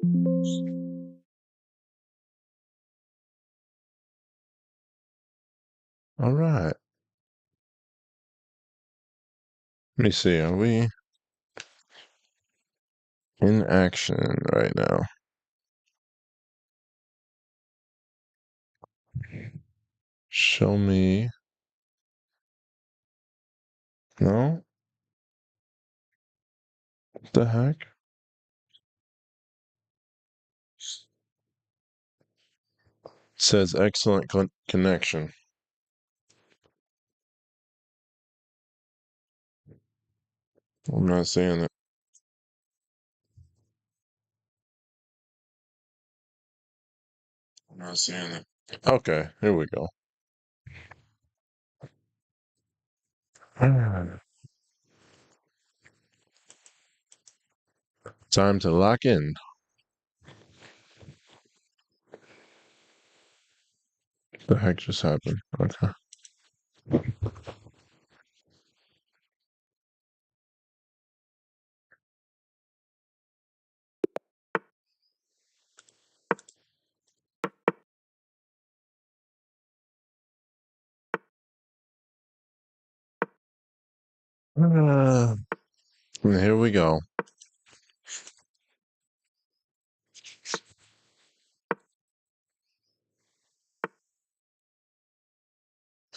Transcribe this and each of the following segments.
All right. Let me see. Are we in action right now? Show me. No? What the heck? It says excellent connection. I'm not seeing it. I'm not seeing it. Okay, here we go. Time to lock in. What the heck just happened? Okay. And here we go.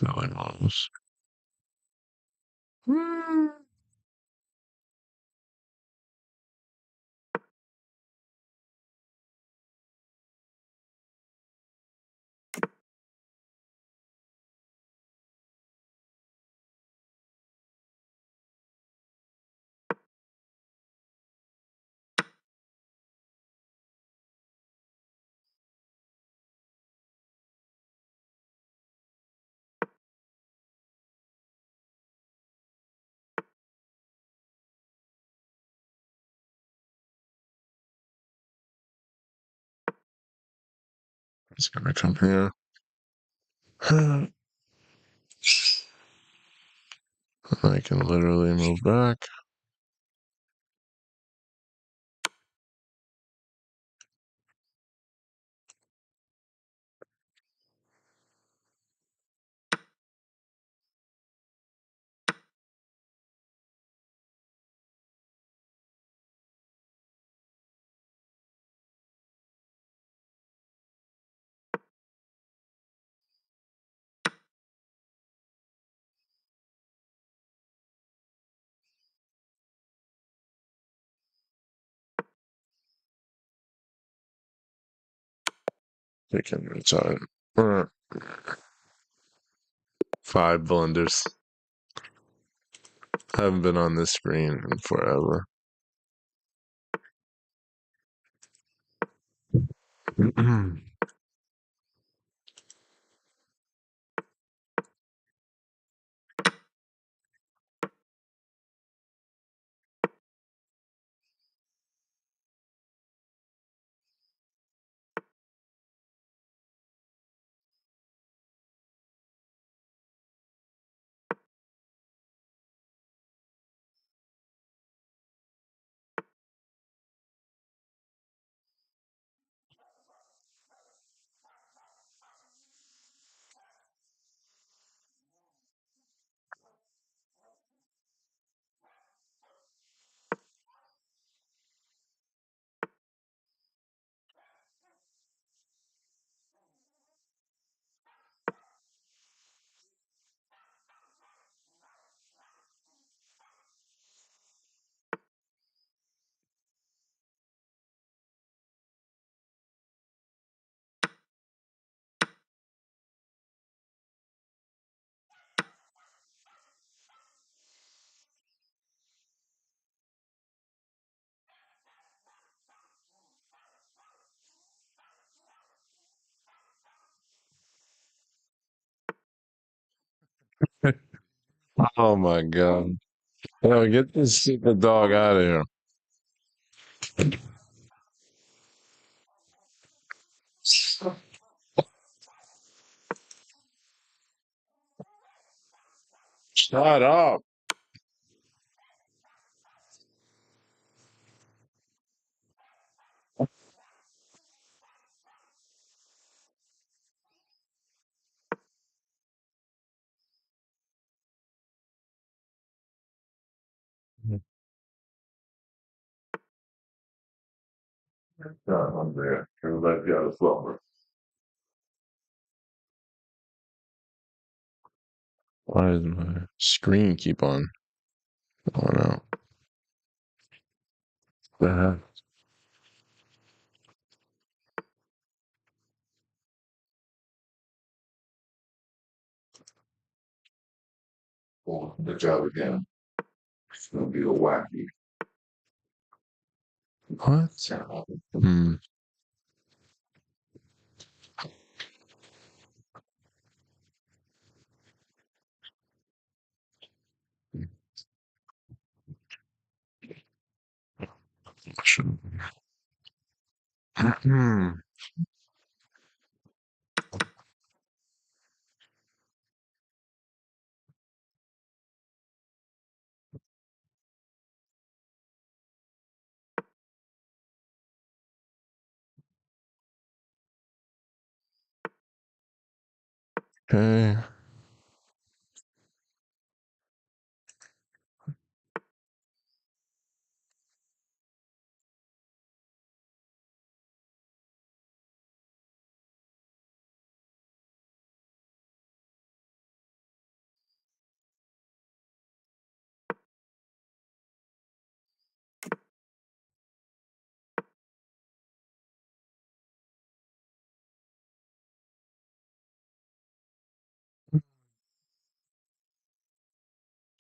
Going on. It's gonna come here. I can literally move back. Chicken inside. Five blenders. Haven't been on this screen in forever. Oh my god. Yo, get this stupid dog out of here. Shut up. I'm there. Everybody got a plumber. Why does my screen keep on going out? The heck? Well, the job again. It's gonna be a wacky. What? Hmm. Hmm. Okay.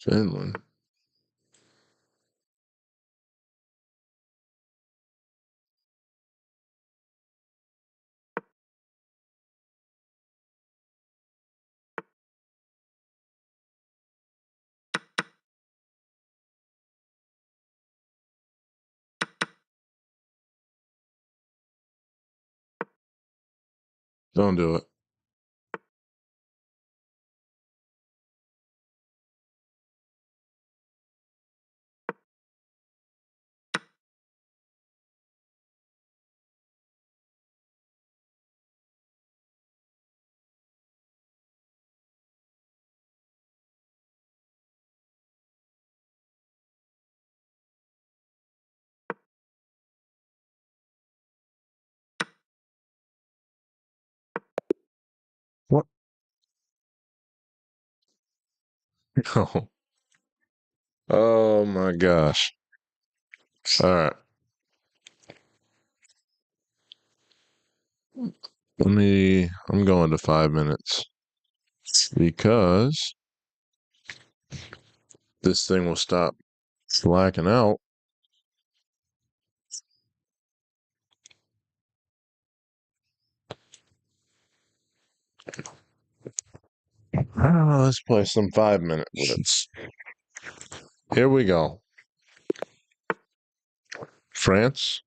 Finland. Don't do it. What? Oh. Oh my gosh. All right. I'm going to 5 minutes because this thing will stop slacking out. Let's play some 5 minute blitz. Here we go. France.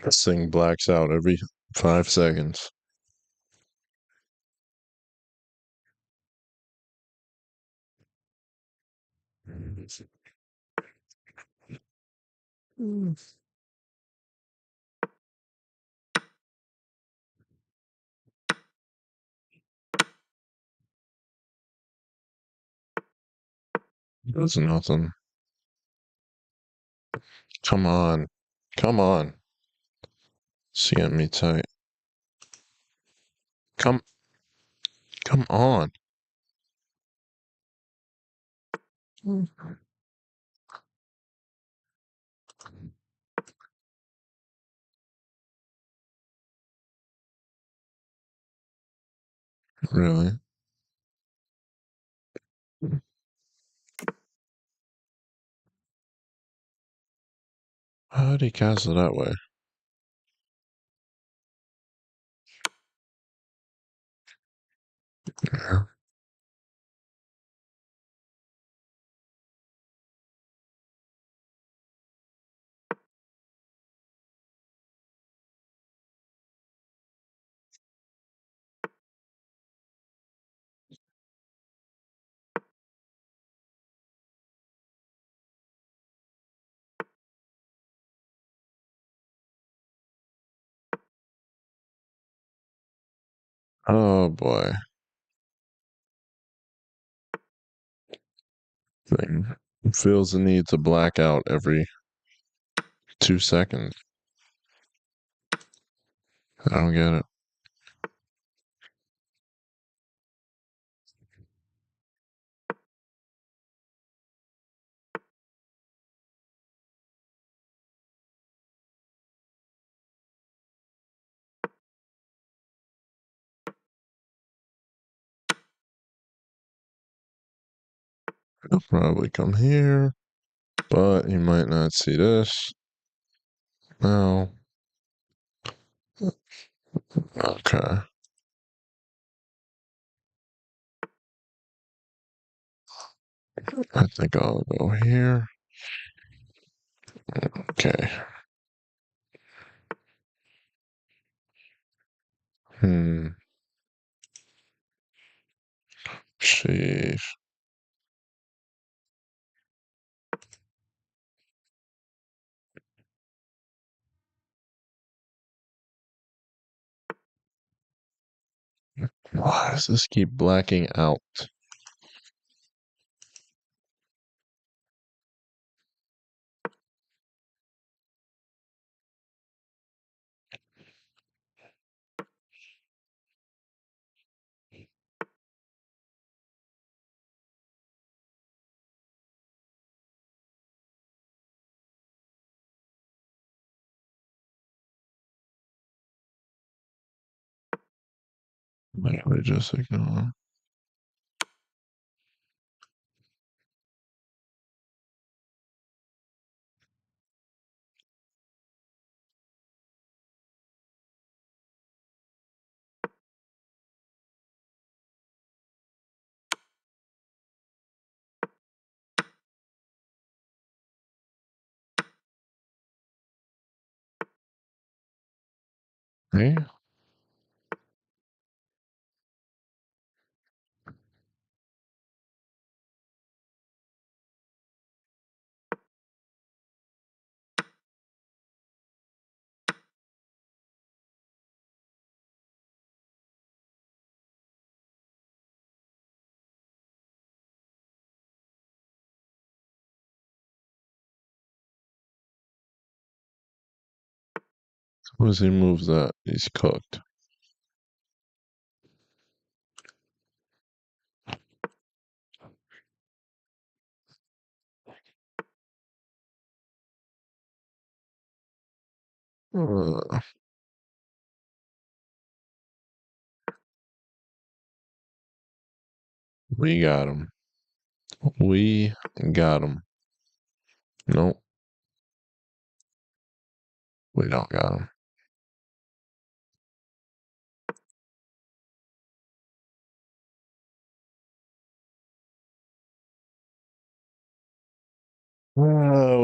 This thing blacks out every 5 seconds. Mm. That's nothing. Come on. Come on. Seeing me tight. Come come on. Really? How did he castle that way? Yeah. Oh boy. Thing. Feels the need to black out every 2 seconds. I don't get it. He'll probably come here, but he might not see this. No. Okay. I think I'll go here. Okay. Hmm. Sheesh. Why does this keep blacking out? Why do I just ignore? Hey? As he moves that, he's cooked. Uh, we got him. We got him. Nope, we don't got him.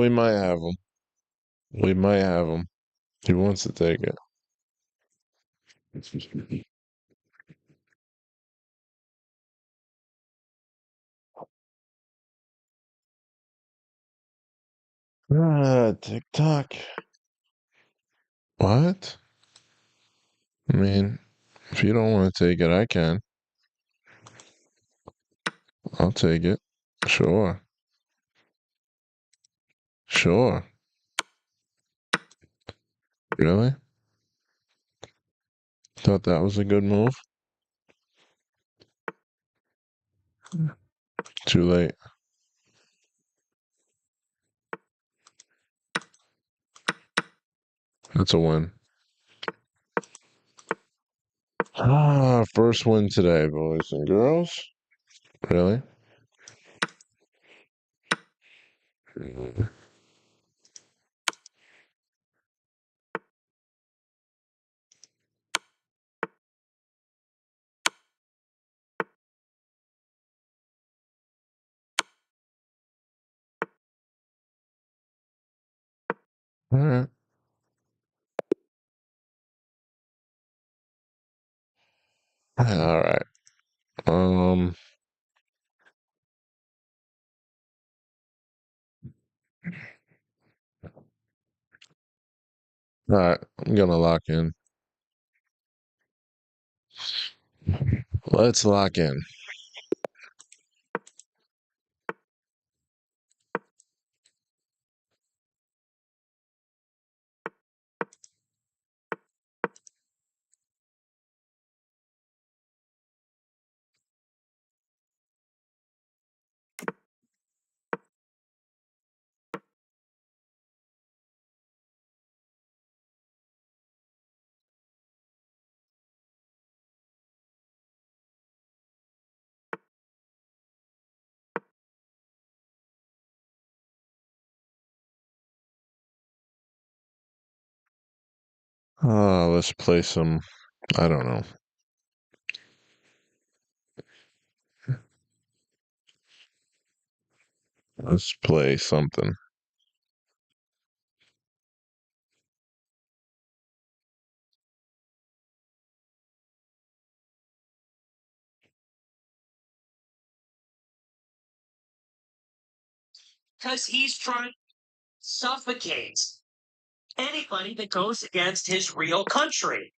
We might have him. We might have him. He wants to take it. TikTok. What? I mean, if you don't want to take it, I can. I'll take it. Sure. Sure. Really? Thought that was a good move? Too late. That's a win. First win today, boys and girls. Really? All right. All right. Um. All right. I'm gonna lock in. Let's lock in. Let's play some. I don't know. Let's play something. Because he's trying to suffocate anybody that goes against his real country.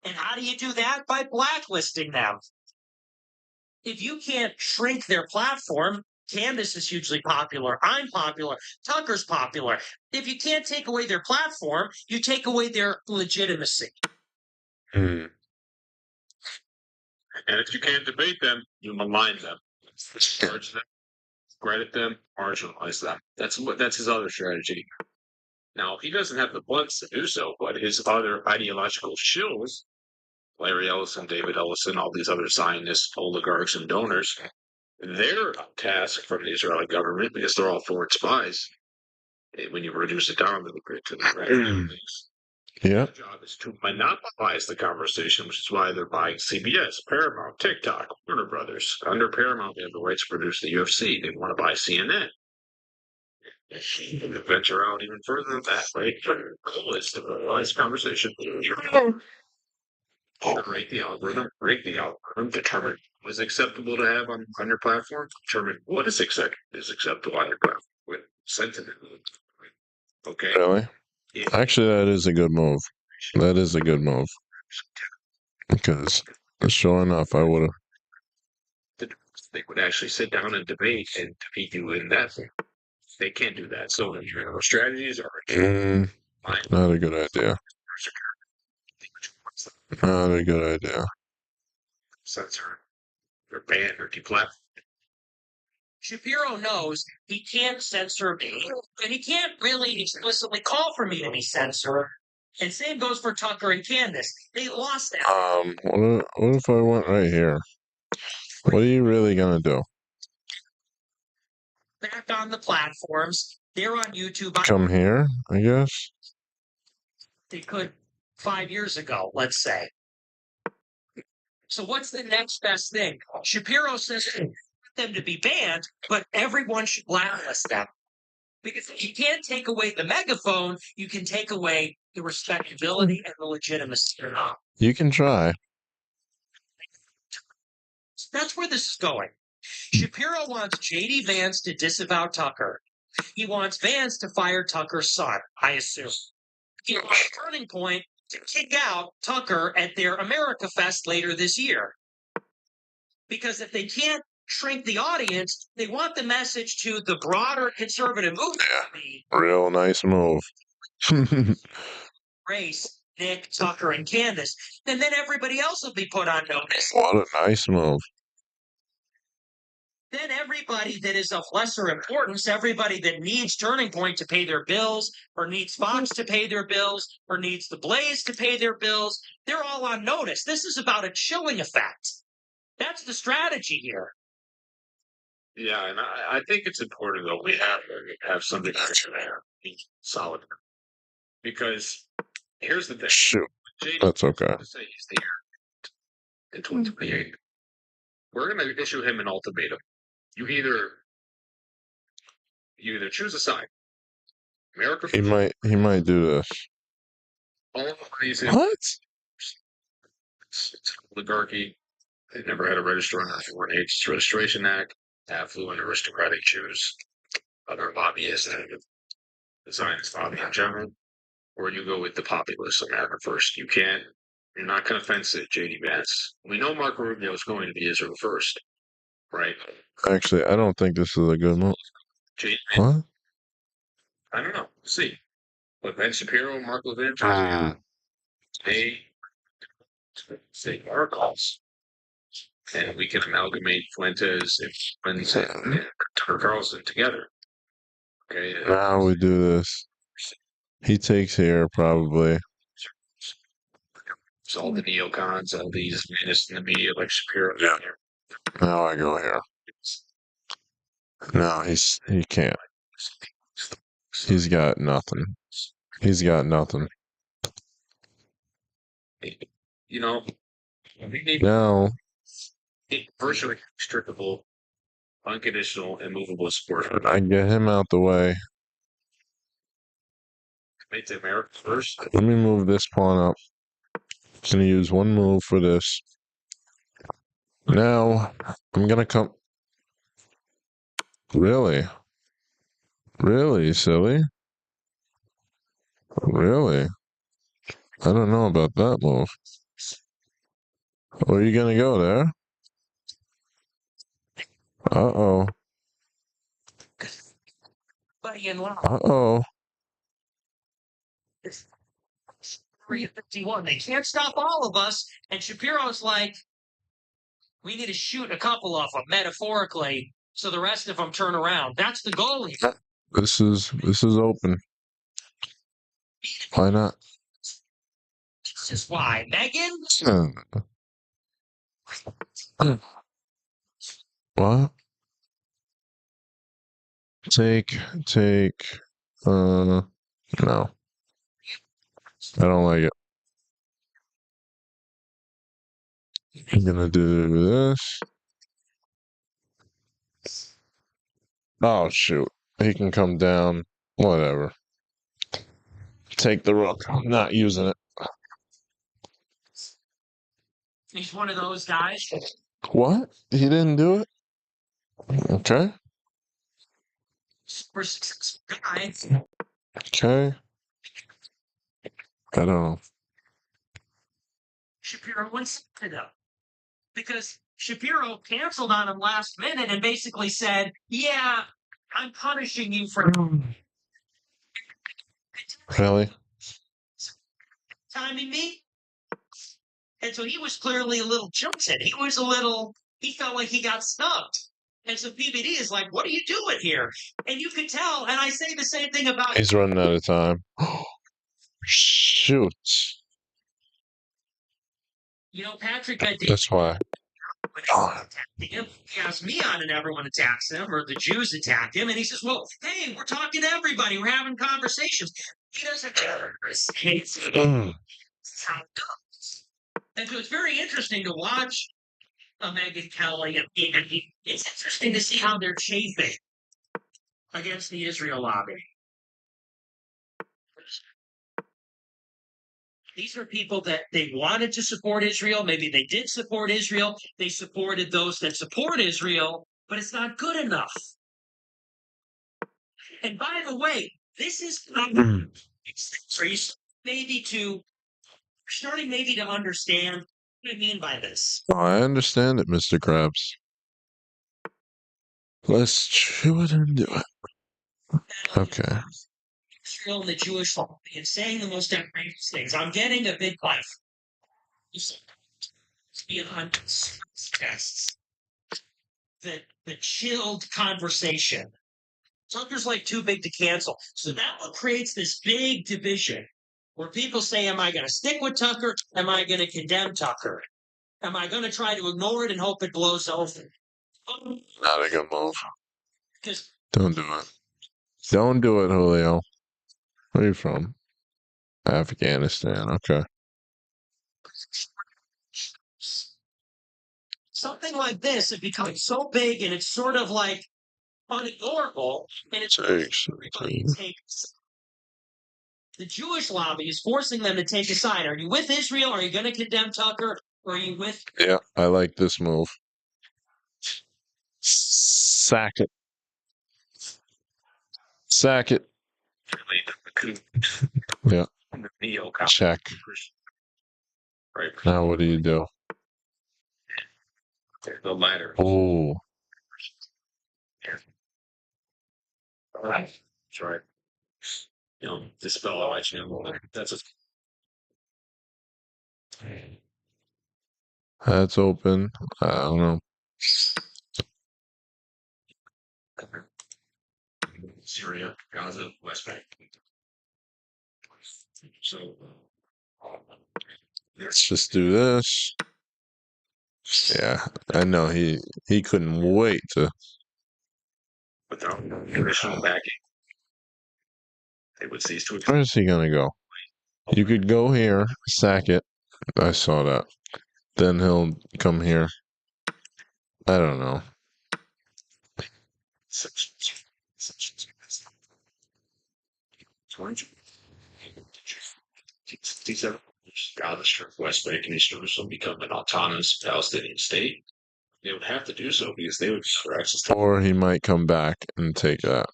And how do you do that? By blacklisting them. If you can't shrink their platform, Candace is hugely popular. I'm popular. Tucker's popular. If you can't take away their platform, you take away their legitimacy. Hmm. And if you can't debate them, you malign them, disparage them, credit them, marginalize them. That's his other strategy. Now he doesn't have the blunts to do so, but his other ideological shills, Larry Ellison, David Ellison, all these other Zionist oligarchs and donors, their task from the Israeli government, because they're all foreign spies, when you reduce it down to the Yeah. their job is to monopolize the conversation, which is why they're buying CBS, Paramount, TikTok, Warner Brothers. Under Paramount, they have the rights to produce the UFC. They want to buy CNN. They venture out even further than that, right? Their goal is to monopolize the conversation. Generate the algorithm, break the algorithm, determine what is acceptable to have on your platform, determine what is acceptable on your platform with sentiment. Okay. Really? Actually, that is a good move. That is a good move. Because, sure enough, I would have. They would actually sit down and debate and defeat you in that. They can't do that. So strategies are Not a good idea. Not a good idea. Censor or ban or deplatform. Shapiro knows he can't censor me, and he can't really explicitly call for me to be censored. And same goes for Tucker and Candace. They lost that. What if I went right here? What are you really gonna do? Back on the platforms. They're on YouTube. Come here, I guess. They could 5 years ago, let's say. So what's the next best thing? Shapiro says them to be banned, but everyone should blacklist them. Because if you can't take away the megaphone, you can take away the respectability and the legitimacy. You can try. That's where this is going. Shapiro wants J.D. Vance to disavow Tucker. He wants Vance to fire Tucker's son, I assume. He wants a turning point to kick out Tucker at their America Fest later this year. Because if they can't shrink the audience, they want the message to the broader conservative movement. Yeah, real nice move. Race, Nick, Tucker, and Candace, and then everybody else will be put on notice. What a nice move. Then everybody that is of lesser importance, everybody that needs Turning Point to pay their bills, or needs Fox to pay their bills, or needs The Blaze to pay their bills, they're all on notice. This is about a chilling effect. That's the strategy here. Yeah, and I think it's important though we have something solid, because here's the thing. Shoot, that's okay. Say he's the heir in 2028. We're going to issue him an ultimatum. You either choose a side. America. He might do this. All of these. What? It's oligarchy. They never had a register under the Foreign Agents Registration Act. Affluent aristocratic Jews, other lobbyists, and the Zionist lobby in general. Or you go with the populist America First. You're not going to fence it, J.D. Vance. We know Marco Rubio is going to be Israel first, right? Actually, I don't think this is a good move. What? I don't know. Let's see. But Ben Shapiro and Mark Levin, they say our calls. And we can amalgamate Fuentes and Tucker Carlson together. Okay. Now we do this. He takes here, probably. So all the neocons, all these ministers in the media, like Shapiro. Yeah. Now I go here. No, he can't. He's got nothing. He's got nothing. You know, we need Now, virtually restrictable, unconditional, and movable support. I get him out the way. Make the America first. Let me move this pawn up. Gonna use one move for this. Now, I'm gonna come. Really? Really, silly? Really? I don't know about that move. Where are you gonna go there? Uh-oh. Uh-oh. 351. They can't stop all of us. And Shapiro's like, we need to shoot a couple of them, metaphorically, so the rest of them turn around. That's the goal here. This is open. Why not? This is why. Megan? What? Take, no. I don't like it. I'm gonna do this. Oh, shoot. He can come down. Whatever. Take the rook. I'm not using it. He's one of those guys. What? He didn't do it? Okay. Super successful guy. Okay. I don't know. Shapiro went it up because Shapiro canceled on him last minute and basically said, yeah, I'm punishing you for Really? timing me. And so he was clearly a little jilted. He felt like he got snubbed. And so PBD is like, what are you doing here? And you could tell, and I say the same thing about He's running out of time. Shoot. Patrick, I did. That's why. He has me on and everyone attacks him, or the Jews attack him, and he says, well, hey, we're talking to everybody. We're having conversations. He doesn't hates Mm. And so it's very interesting to watch Megyn Kelly. And it's interesting to see how they're chafing against the Israel lobby. These are people that they wanted to support Israel. Maybe they did support Israel. They supported those that support Israel, but it's not good enough. And by the way, this is starting maybe to understand what I mean by this. Oh, I understand it, Mr. Krabs. Let's chew it and do it. Okay. Israel and the Jewish lobby and saying the most outrageous things. I'm getting a big life. Beyond tests. The chilled conversation. Tucker's like too big to cancel. So that what creates this big division where people say, am I going to stick with Tucker? Am I going to condemn Tucker? Am I going to try to ignore it and hope it blows over? Not a good move. Because Don't do it. Don't do it, Julio. Where are you from? Afghanistan. Okay. something like this, it becomes so big and it's sort of like unignorable, and it's everybody takes. The Jewish lobby is forcing them to take a side. Are you with Israel? Are you going to condemn Tucker? Or are you with? Yeah, I like this move. Sack it. Sack it. Yeah. Check. Right. Now what do you do? The ladder. Oh. That's right. Dispel all that's a That's open. I don't know. Syria, Gaza, West Bank. So Let's just do this. Yeah, I know he couldn't wait to. without traditional backing, they would cease to exist. Where's he gonna go? You could go here, sack it. I saw that. Then he'll come here. I don't know. Establish West Bank and East Jerusalem become an autonomous Palestinian state. They would have to do so because they would be for access to Or he might come back and take that.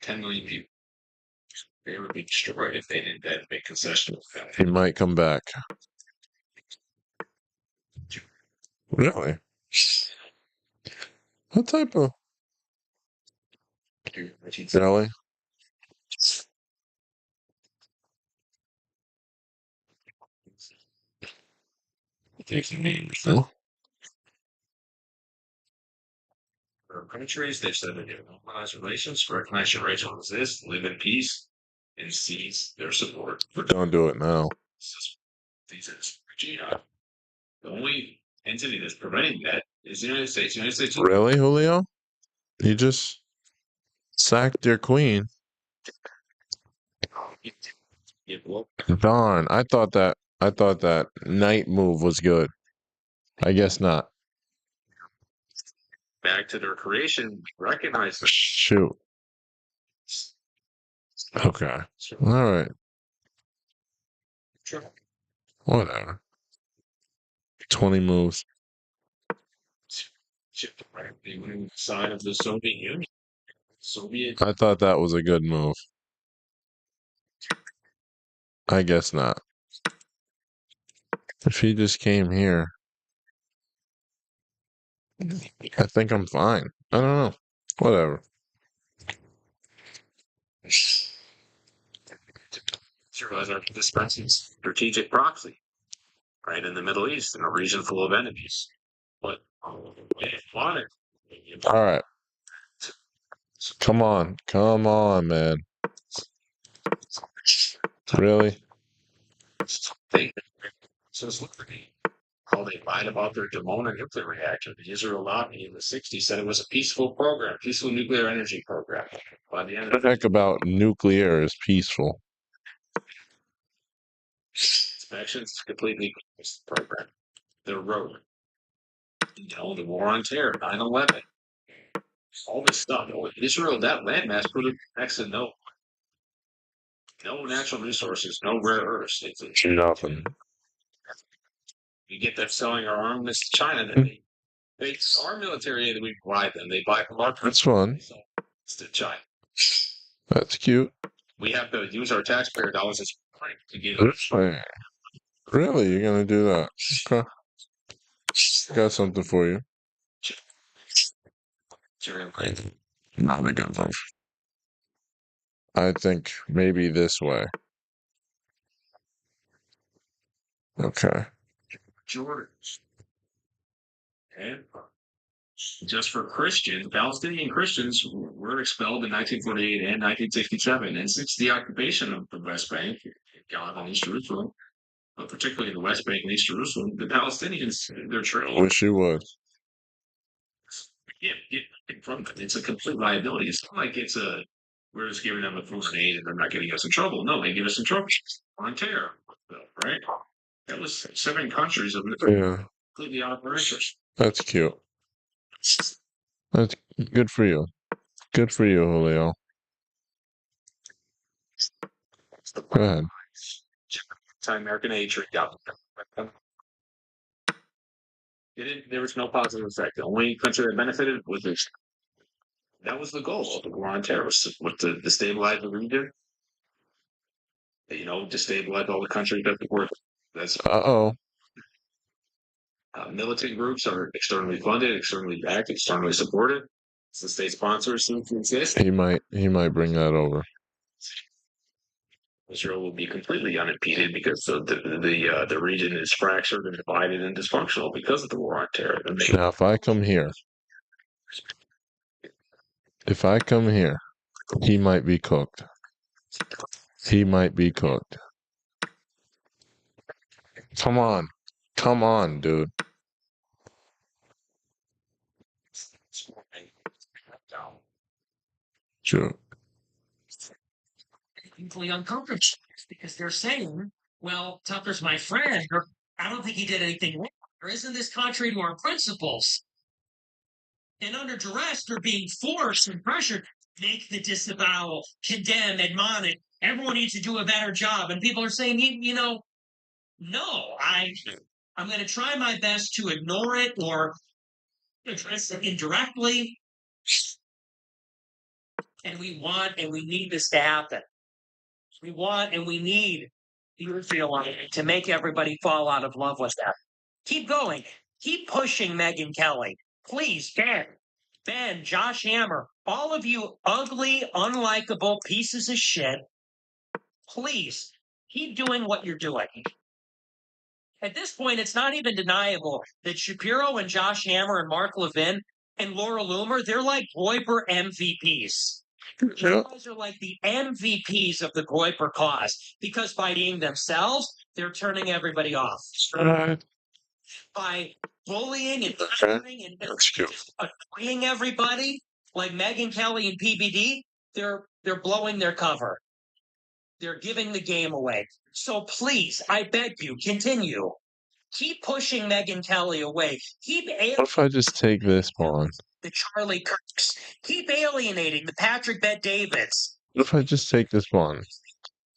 10 million people. They would be destroyed if they didn't then make concessions. He might come back. Really? What type of really? Oh, For countries, they've said that they normalize relations, recognize your right to exist, live in peace, and seize their support. don't do it now. These is Regina. The only entity that's preventing that is the United States. The United States. Really, Julio? You just sacked your queen. Yeah, well, Darn, I thought that knight move was good. I guess not. back to their creation, recognize them. Shoot. Okay. All right. Whatever. 20 moves. Side of the Soviet Union. Soviet. I thought that was a good move. I guess not. If he just came here, I think I'm fine. I don't know. Whatever. Realize our dispensing strategic proxy, right in the Middle East, in a region full of enemies. But we didn't want it. All right. Come on, man. Really? Says Liberty. How they lied about their Dimona nuclear reactor. The Israel lobby in the 60s said it was a peaceful program, peaceful nuclear energy program. By the end The of the heck about nuclear is peaceful. inspections, completely closed the program. The road. The war on terror, 9/11. All this stuff. Israel, that landmass put it next to no natural resources, no rare earths. It's Nothing. you get them selling our armaments to China. Then they our military aid that we provide them. They buy from our That's fun. to China. That's cute. We have to use our taxpayer dollars to get Really? You're going to do that? Okay. Got something for you. Not a good move. I think maybe this way. Okay. Jordans. And just for Christians, Palestinian Christians were expelled in 1948 and 1967. And since the occupation of the West Bank, Gaza and East Jerusalem, but particularly the West Bank and East Jerusalem, the Palestinians, they're training. Wish you would. Get from it. It's a complete liability. It's not like we're just giving them a foreign aid and they're not getting us in trouble. No, they give us in trouble on terror, right? That was 7 countries of Yeah. completely out of our interest. That's cute. That's good for you. Good for you, Julio. Go ahead. American aid treaty. There was no positive effect. The only country that benefited was this. That was the goal of the war on terror, was to destabilize the region. Destabilize all the countries that were. That's Uh-oh. militant groups are externally funded, externally backed, externally supported. It's the state sponsors seem to exist. He might bring that over. Israel will be completely unimpeded because the region is fractured and divided and dysfunctional because of the war on terror. Now, if I come here, he might be cooked. He might be cooked. Come on, dude. Sure. Deeply uncomfortable because they're saying Well, Tucker's my friend. I don't think he did anything wrong. Or isn't this contrary to our principles? And under duress, they're being forced and pressured. Make the disavowal, condemn, admonish. Everyone needs to do a better job. And people are saying, no, I'm going to try my best to ignore it or address it indirectly. And we want and we need this to happen. We want and we need to make everybody fall out of love with that. Keep going. Keep pushing Megyn Kelly. Please, Ben, Josh Hammer, all of you ugly, unlikable pieces of shit, please keep doing what you're doing. At this point, it's not even deniable that Shapiro and Josh Hammer and Mark Levin and Laura Loomer, they're like Groyper MVPs. You guys are like the MVPs of the Groyper cause because by being themselves, they're turning everybody off. By bullying and threatening and annoying everybody, like Megyn Kelly and PBD, they're blowing their cover. They're giving the game away. So please, I beg you, continue. Keep pushing Megyn Kelly away. What if I just take this one? The Charlie Kirks. Keep alienating the Patrick Bet Davids. What if I just take this one?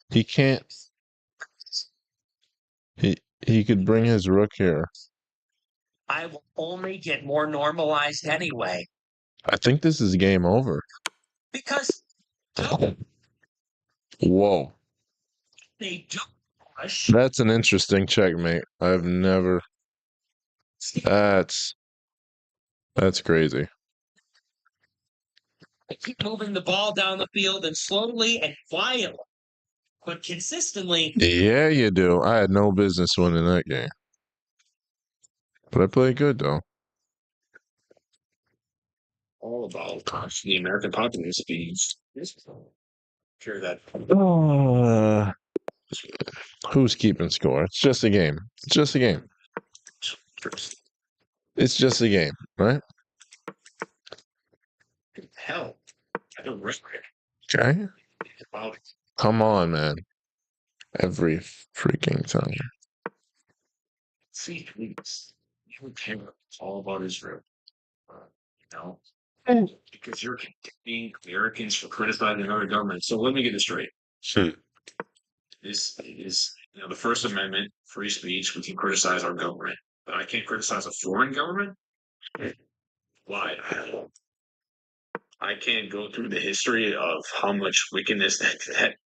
He can't. He could bring his rook here. I will only get more normalized anyway. I think this is game over. Because whoa, they do push. That's an interesting checkmate. I've never. That's crazy. I keep moving the ball down the field and slowly and quietly, but consistently. Yeah, you do. I had no business winning that game. But I played good, though. All about the American populace being sure that who's keeping score? It's just a game. It's just a game. It's just a game, right? Hell, I don't risk it. Okay. Come on, man. Every freaking time. See, please. You would care. It's all about Israel. Because you're condemning Americans for criticizing another government. So let me get this straight. This is, the First Amendment, free speech. We can criticize our government, but I can't criticize a foreign government. Why? I can't go through the history of how much wickedness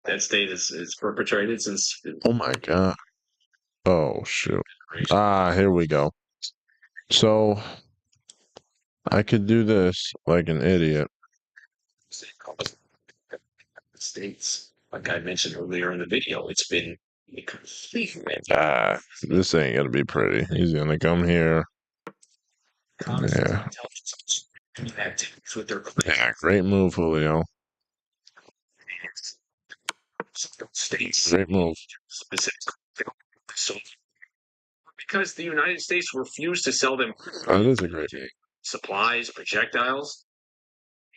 that state is perpetrated since. Oh my god! Oh shoot! Here we go. So I could do this like an idiot. States, like I mentioned earlier in the video, it's been a complete. This ain't gonna be pretty. He's gonna come here. Yeah. Yeah, great move, Julio. States. Great move. Because the United States refused to sell them That is a great move. Supplies, projectiles.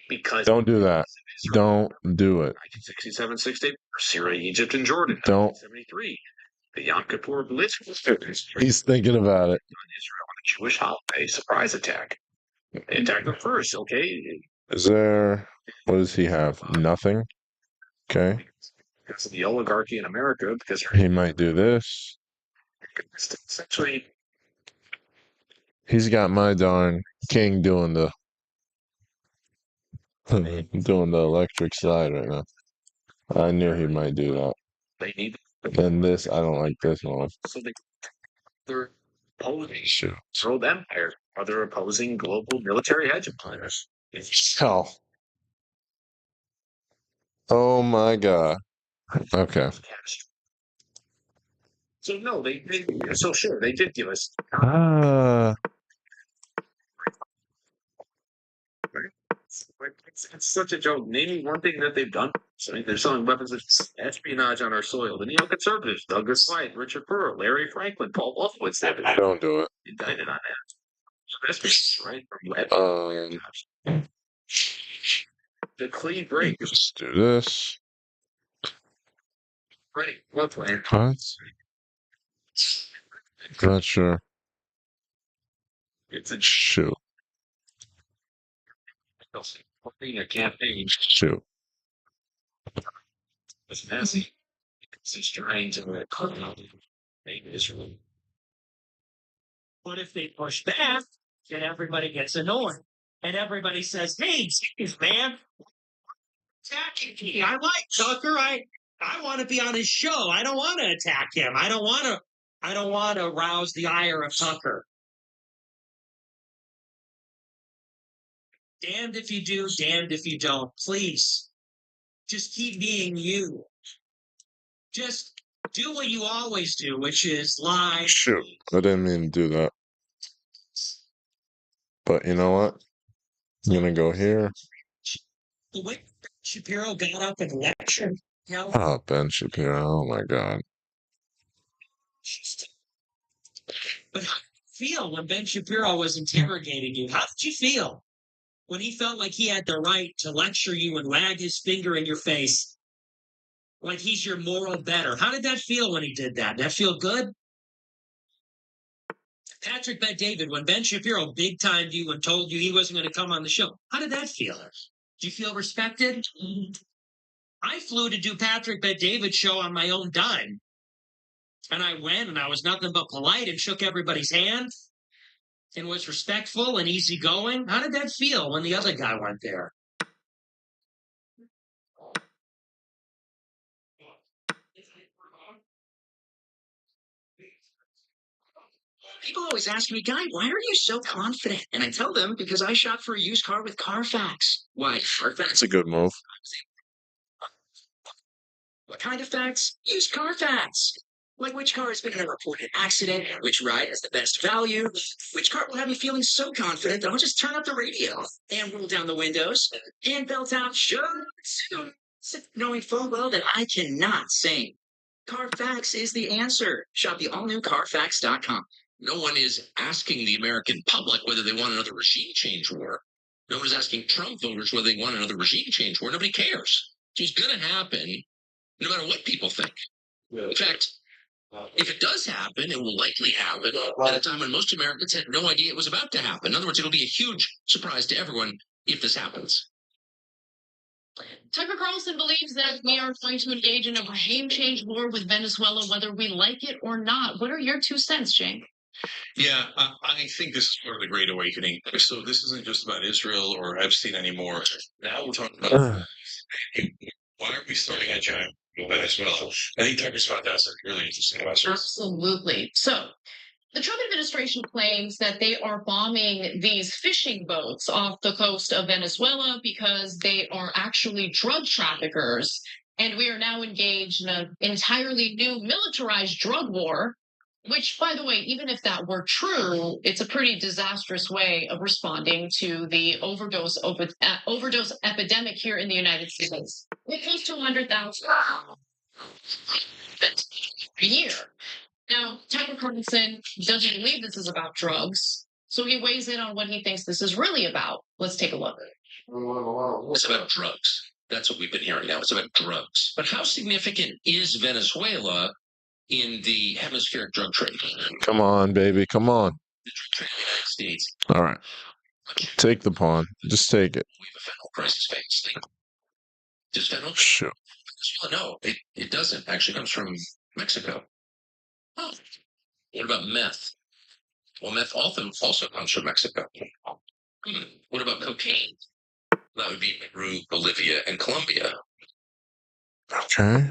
Because don't do that. Don't do it. 1967, 60, Syria, Egypt, and Jordan. Don't. 1973. The Yom Kippur Blitz. He's thinking about it. On Israel on a Jewish holiday surprise attack. They attacked them first, okay? Is there. What does he have? Nothing? Okay. Because of the oligarchy in America, because he might do this. Essentially, he's got my darn king doing the electric slide right now. I knew he might do that. They need. And this, I don't like this one. So they're opposing world empire. Are they opposing global military hegemonies? Hell. Oh my god. Okay. So no, they so sure they did give us. It's such a joke. Name me one thing that they've done. So they're selling weapons of espionage on our soil. The neoconservatives, Douglas White, Richard Burr, Larry Franklin, Paul Wolfowitz. Don't do it. Indicted on that. So that's right. The clean break. Let's do this. Ready. What plan? What? Not sure. It's a Shoot. campaign. Shoot. It's messy. It's just trying to make Israel. But if they push back, then everybody gets annoyed. And everybody says, hey, geez, man, attacking me. I like Tucker. I want to be on his show. I don't want to attack him. I don't want to rouse the ire of Tucker. Damned if you do, damned if you don't. Please, just keep being you. Just do what you always do, which is lie. Shoot. I didn't mean to do that. But you know what? I'm gonna go here. The way Shapiro got up and lectured. Oh, Ben Shapiro. Oh my God. But how did you feel when Ben Shapiro was interrogating you? How did you feel when he felt like he had the right to lecture you and wag his finger in your face like he's your moral better? How did that feel when he did that? Did that feel good? Patrick Bet David, when Ben Shapiro big timed you and told you he wasn't going to come on the show, how did that feel? Did you feel respected? I flew to do Patrick Bet David's show on my own dime. And I went and I was nothing but polite and shook everybody's hand and was respectful and easygoing. How did that feel when the other guy went there? People always ask me, Guy, why are you so confident? And I tell them, because I shop for a used car with Carfax. Why, Carfax? It's a good move. What kind of facts? Used Carfax. Like which car has been in a reported accident, which ride has the best value, which car will have you feeling so confident that I'll just turn up the radio and roll down the windows and belt out shirts, knowing full well that I cannot sing. Carfax is the answer. Shop the all-new Carfax.com. No one is asking the American public whether they want another regime change war. No one is asking Trump voters whether they want another regime change war. Nobody cares. It's going to happen no matter what people think. In fact, if it does happen, it will likely happen at a time when most Americans had no idea it was about to happen. In other words, it'll be a huge surprise to everyone if this happens. Tucker Carlson believes that we are going to engage in a regime change war with Venezuela, whether we like it or not. What are your 2 cents, Shane? Yeah, I think this is part of the Great Awakening. So this isn't just about Israel or Epstein anymore. Now we're talking about why are we starting at China with Venezuela? I think Tucker's about that's a really interesting question. Absolutely. So the Trump administration claims that they are bombing these fishing boats off the coast of Venezuela because they are actually drug traffickers. And we are now engaged in an entirely new militarized drug war, which, by the way, even if that were true, it's a pretty disastrous way of responding to the overdose epidemic here in the United States. It comes to 100,000 a year. Now, Tucker Carlson doesn't believe this is about drugs, so he weighs in on what he thinks this is really about. Let's take a look. It's about drugs. That's what we've been hearing now. It's about drugs. But how significant is Venezuela in the hemispheric drug trade? Come on, baby. Come on. The drug trade in the United States. All right. Take the pawn. Just take it. We have a fentanyl crisis facing. Does fentanyl? Shoot. No, it doesn't. Actually, it comes from Mexico. Oh. What about meth? Well, meth also comes from Mexico. What about cocaine? That would be Peru, Bolivia, and Colombia. Okay.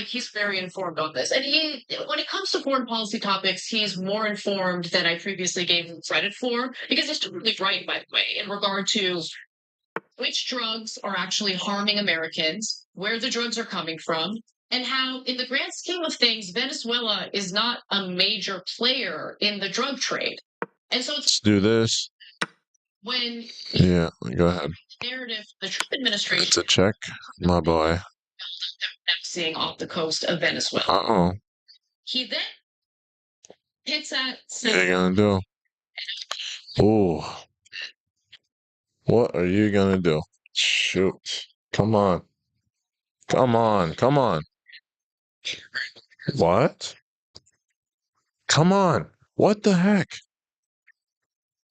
He's very informed on this. And when it comes to foreign policy topics, he's more informed than I previously gave him credit for, because he's totally right, by the way, in regard to which drugs are actually harming Americans, where the drugs are coming from, and how, in the grand scheme of things, Venezuela is not a major player in the drug trade. And so Let's do this. When Yeah, go ahead. narrative, the Trump administration It's a check, my boy. seeing off the coast of Venezuela. Uh-oh. He then hits at What are you gonna do? Ooh. What are you gonna do? Shoot. Come on. Come on. Come on. What? Come on. What the heck?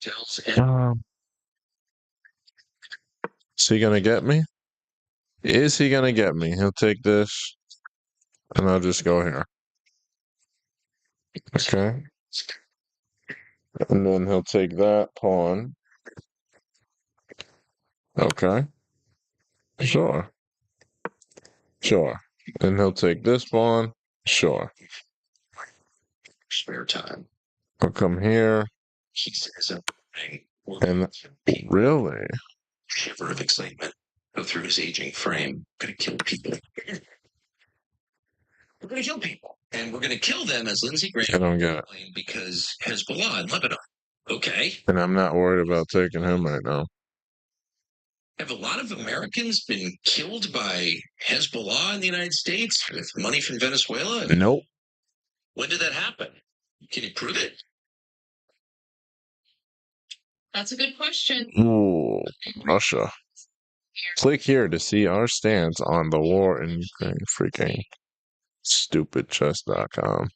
Tells Is he gonna get me? Is he gonna get me? He'll take this, and I'll just go here. Okay. And then he'll take that pawn. Okay. Sure. Sure. And he'll take this pawn. Sure. spare time. I'll come here. He says And really? shiver of excitement go through his aging frame. Gonna kill people. We're gonna kill people. And we're gonna kill them as Lindsey I Graham don't get it. claimed because Hezbollah in Lebanon. Okay. And I'm not worried about taking him right now. Have a lot of Americans been killed by Hezbollah in the United States with money from Venezuela? Nope. When did that happen? Can you prove it? That's a good question. Ooh, Russia. Click here to see our stance on the war in Ukraine. Freaking stupidchess.com.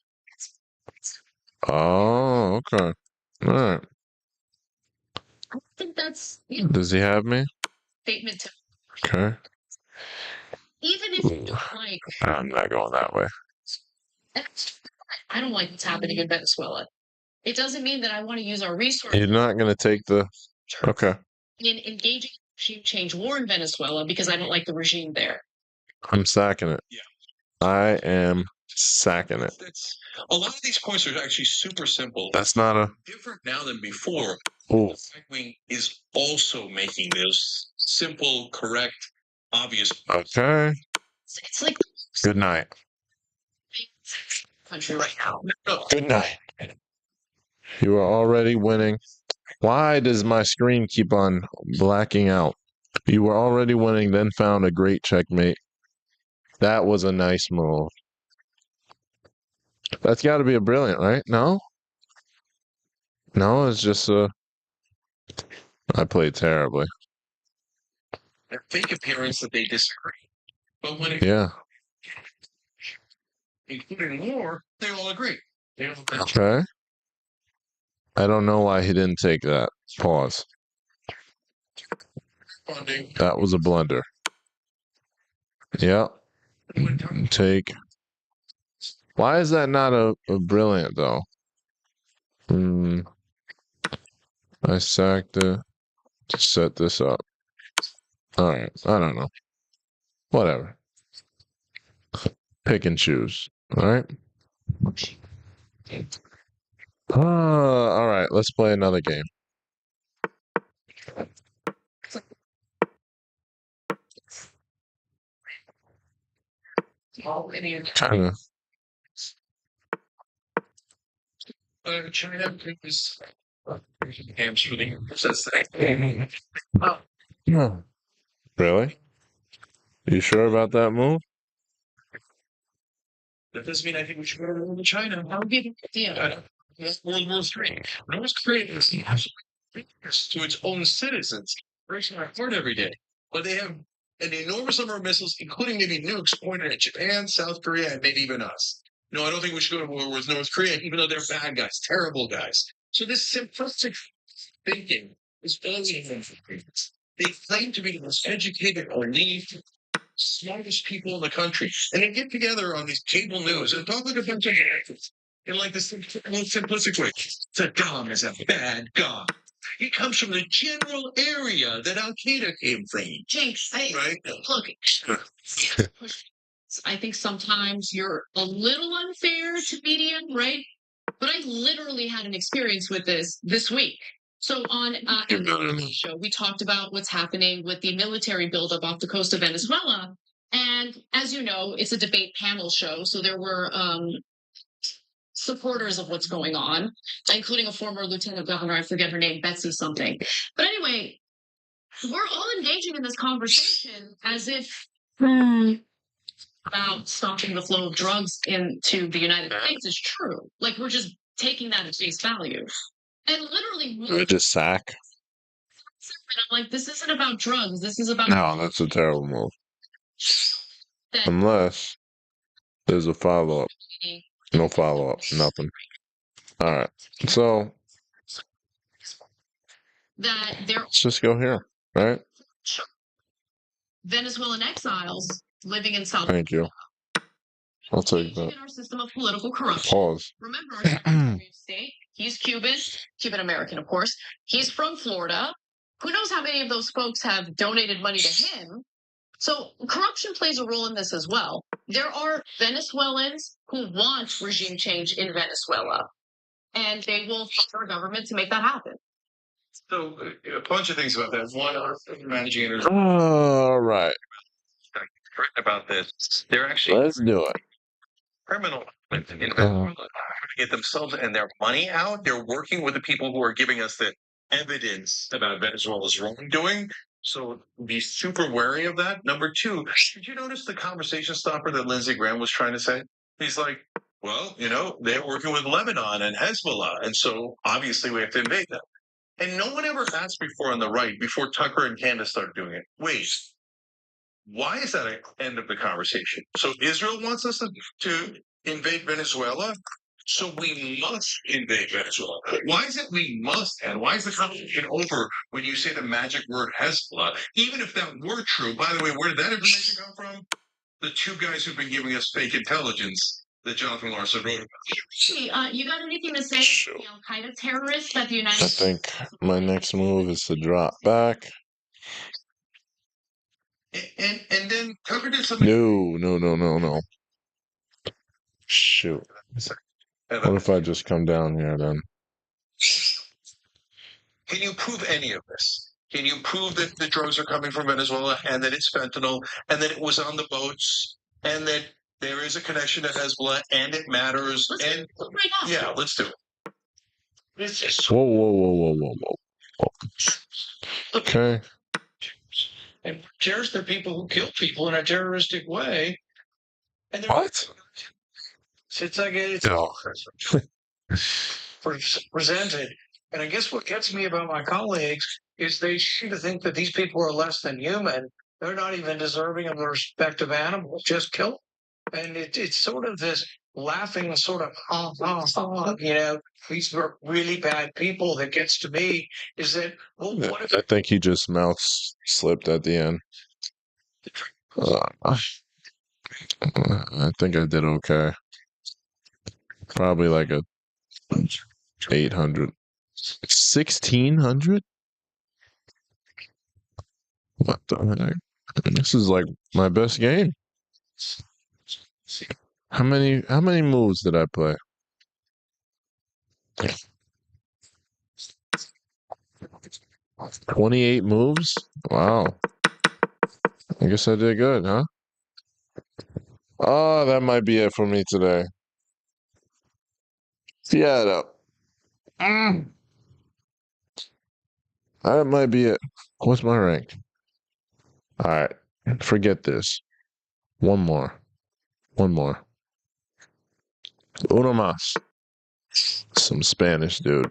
Oh, okay. All right. I think that's Does he have me? statement to Okay. even if you don't like I'm not going that way. I don't like what's happening in Venezuela. It doesn't mean that I want to use our resources You're not going to take the. Okay. in engaging regime change war in Venezuela because I don't like the regime there. I'm sacking it. Yeah. I am sacking it. A lot of these points are actually super simple. That's not a. Different now than before. Ooh. The right wing is also making those simple, correct, obvious. Okay. It's like Good night. country right now. No, Good night. You are already winning. Why does my screen keep on blacking out? You were already winning, then found a great checkmate. That was a nice move. That's got to be a brilliant, right? No? No, it's just a. I played terribly. A fake appearance that they disagree. But when it Yeah. including war, they all agree. They all agree. Okay. I don't know why he didn't take that. Pause. Funding. That was a blunder. Yeah. Take. Why is that not a brilliant, though? I sacked it to set this up. Alright. I don't know. Whatever. Pick and choose. Alright. Alright. Let's play another game. Kind of. China is hamstring. Says that. Really? You sure about that move? That doesn't mean I think we should go to China. That would be a good idea. That's World War III. North Korea is to its own citizens. Breaks my heart every day. But they have an enormous number of missiles, including maybe nukes, pointed at Japan, South Korea, and maybe even us. No, I don't think we should go to war with North Korea, even though they're bad guys, terrible guys. So this simplistic thinking is always they claim to be the most educated, elite, smartest people in the country, and they get together on these cable news and talk like a bunch of actors in like this simplistic way. Saddam is a bad guy. He comes from the general area that Al Qaeda came from. Jinx, Right? look. I think sometimes you're a little unfair to media, right? But I literally had an experience with this week. So on the show, we talked about what's happening with the military buildup off the coast of Venezuela. And as you know, it's a debate panel show. So there were supporters of what's going on, including a former lieutenant governor. I forget her name, Betsy something. But anyway, we're all engaging in this conversation as if about stopping the flow of drugs into the United States is true. Like we're just taking that at face value. And literally, Just sack. and I'm like, this isn't about drugs. This is about No, that's a terrible move. that Unless there's a follow-up. No follow-up, nothing. All right. So that there let's just go here, right? Venezuelan exiles living in South Thank you. I'll take that. in our system of political corruption. Pause. Remember, our Secretary of State, he's Cuban American, of course. He's from Florida. Who knows how many of those folks have donated money to him? So corruption plays a role in this as well. There are Venezuelans who want regime change in Venezuela, and they will fund our government to make that happen. So a bunch of things about that. One, our managing editor All right. written about this. They're actually Let's do it. criminal in Venezuela to get themselves and their money out. They're working with the people who are giving us the evidence about Venezuela's wrongdoing. So be super wary of that. Number two, did you notice the conversation stopper that Lindsey Graham was trying to say? He's like, well, they're working with Lebanon and Hezbollah. And so obviously we have to invade them. And no one ever asked before on the right, before Tucker and Candace started doing it. Wait, why is that at the end of the conversation? So Israel wants us to invade Venezuela, so we must invade Venezuela. Why is it we must? And why is the conversation over when you say the magic word Hezbollah? Even if that were true, by the way, where did that information come from? The two guys who've been giving us fake intelligence that Jonathan Larson wrote about. Hey, you got anything to say to the Al Qaeda terrorists that the United I think my next move is to drop back. And then Tucker did something. No. Shoot. What if I just come down here then? Can you prove any of this? Can you prove that the drugs are coming from Venezuela and that it's fentanyl and that it was on the boats and that there is a connection to Hezbollah and it matters? And yeah, let's do it. Whoa. Okay. And terrorists are people who kill people in a terroristic way. And What? It's like it's presented. And I guess what gets me about my colleagues is they seem to think that these people are less than human. They're not even deserving of the respect of animals. Just kill them. And it's sort of this laughing sort of, these are really bad people that gets to me is that, well, what if I think he just mouth slipped at the end. I think I did okay. Probably like a 800. 1600? What the heck? This is like my best game. How many moves did I play? 28 moves? Wow. I guess I did good, huh? Oh, that might be it for me today. Yeah, up. That might be it. What's my rank? All right. Forget this. One more. Uno más. Some Spanish dude.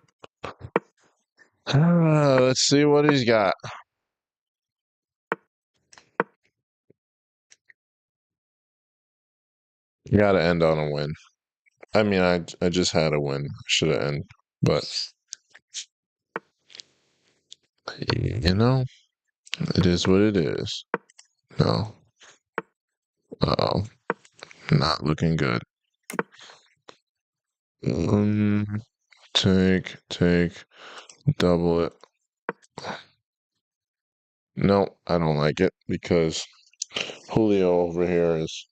Let's see what he's got. You gotta end on a win. I mean, I just had a win. Should have ended, but it is what it is. No. Uh-oh. Not looking good. Take, double it. No, I don't like it because Julio over here is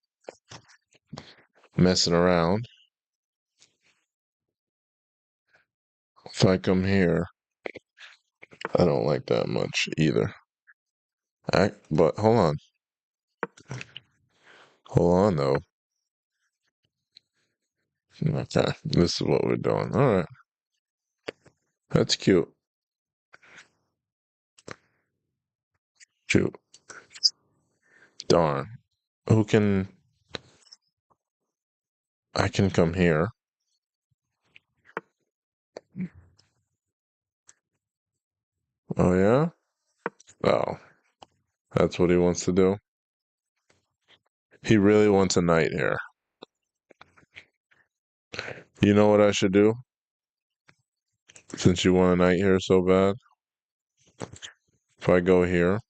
messing around. If I come here, I don't like that much either. But hold on. Hold on, though. Okay, this is what we're doing. All right. That's cute. Cute. Darn. I can come here. Oh, yeah? Oh. That's what he wants to do? He really wants a knight here. You know what I should do? Since you want a knight here so bad. If I go here,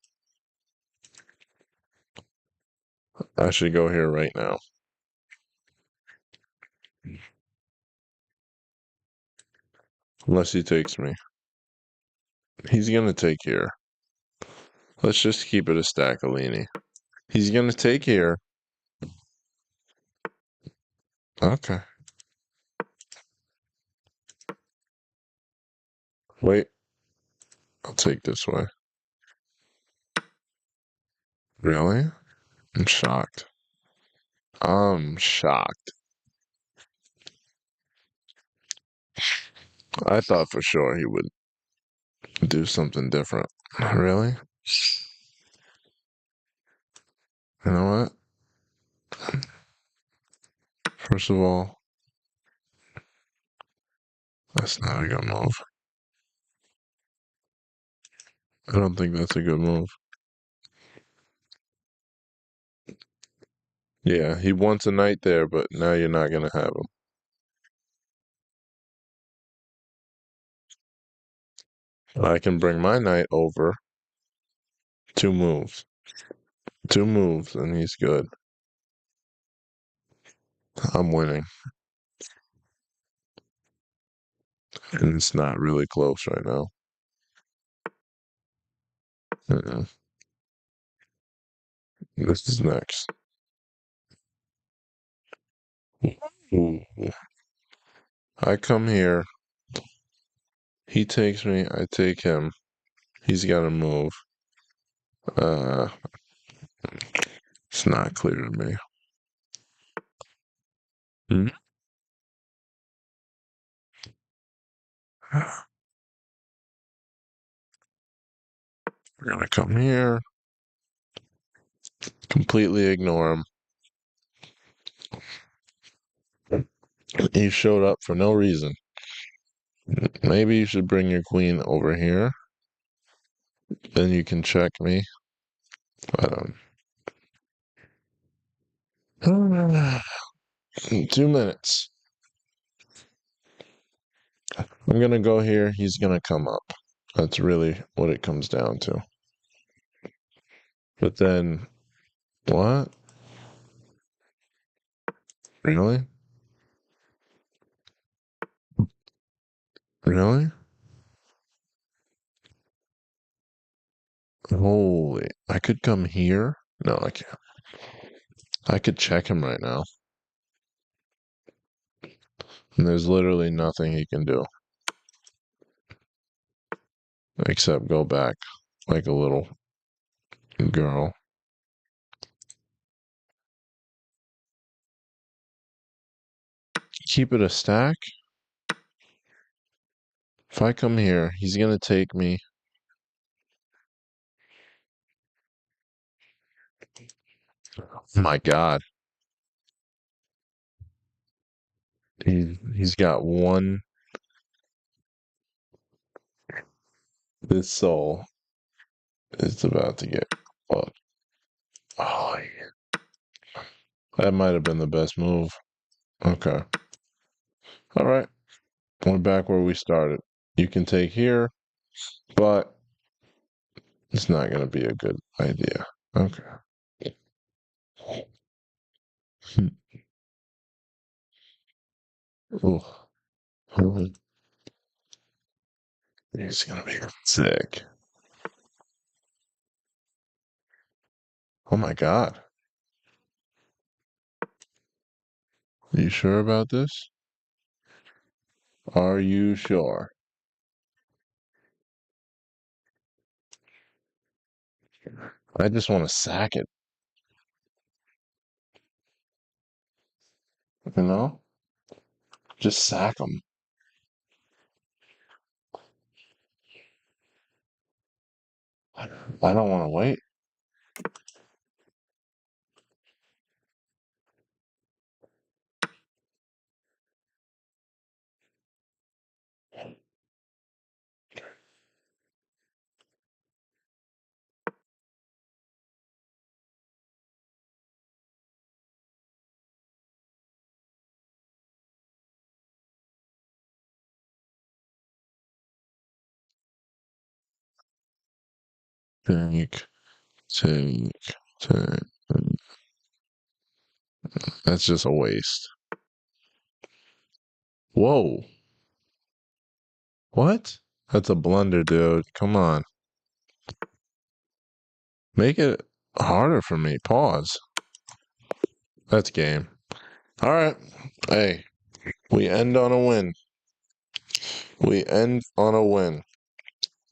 I should go here right now. Unless he takes me. He's gonna take here. Let's just keep it a stack of Leany. He's gonna take here. Okay. Wait. I'll take this way. Really? I'm shocked. I'm shocked. I thought for sure he would do something different. Really? You know what? First of all, that's not a good move. I don't think that's a good move. Yeah, he wants a knight there, but now you're not gonna have him. I can bring my knight over. 2 moves. 2 moves, and he's good. I'm winning. And it's not really close right now. This is next. Ooh. I come here. He takes me. I take him. He's got to move. Uh, it's not clear to me. Hmm? We're gonna come here. Completely ignore him. He showed up for no reason. Maybe you should bring your queen over here. Then you can check me. But 2 minutes. I'm gonna go here. He's gonna come up. That's really what it comes down to. But then, what? Really? Really? Holy. I could come here? No, I can't. I could check him right now. And there's literally nothing he can do. Except go back like a little girl. Keep it a stack? If I come here, he's gonna take me. Oh my God. He's got one. This soul is about to get fucked. Oh, yeah. That might have been the best move. Okay. All right. We're back where we started. You can take here, but it's not going to be a good idea. Okay. Ooh. He's going to be sick. Oh my God. Are you sure about this? Are you sure? I just want to sack it, you know? Just sack them. I don't want to wait. Take, take, take. That's just a waste. Whoa. What? That's a blunder, dude. Come on. Make it harder for me. Pause. That's game. All right. Hey, we end on a win. We end on a win.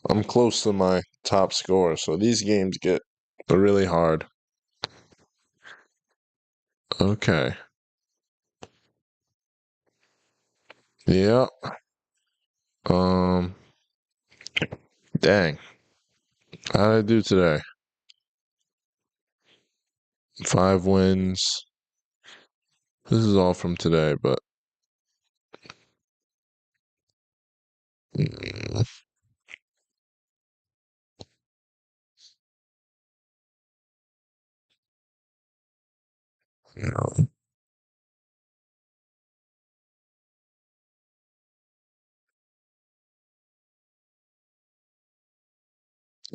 I'm close to my top score, so these games get really hard. Okay. Yeah. Um. Dang. How did I do today? 5 wins. This is all from today, but mm, you know,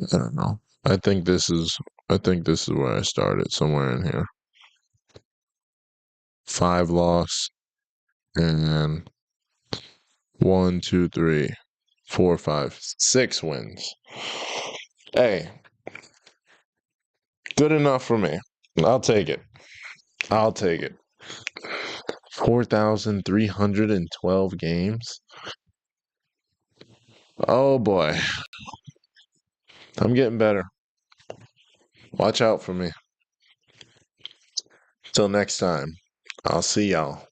I don't know. I think this is where I started, somewhere in here. 5 loss and 1, 2, 3, 4, 5, 6 wins. Hey, good enough for me. I'll take it. I'll take it. 4,312 games. Oh boy. I'm getting better. Watch out for me. Till next time. I'll see y'all.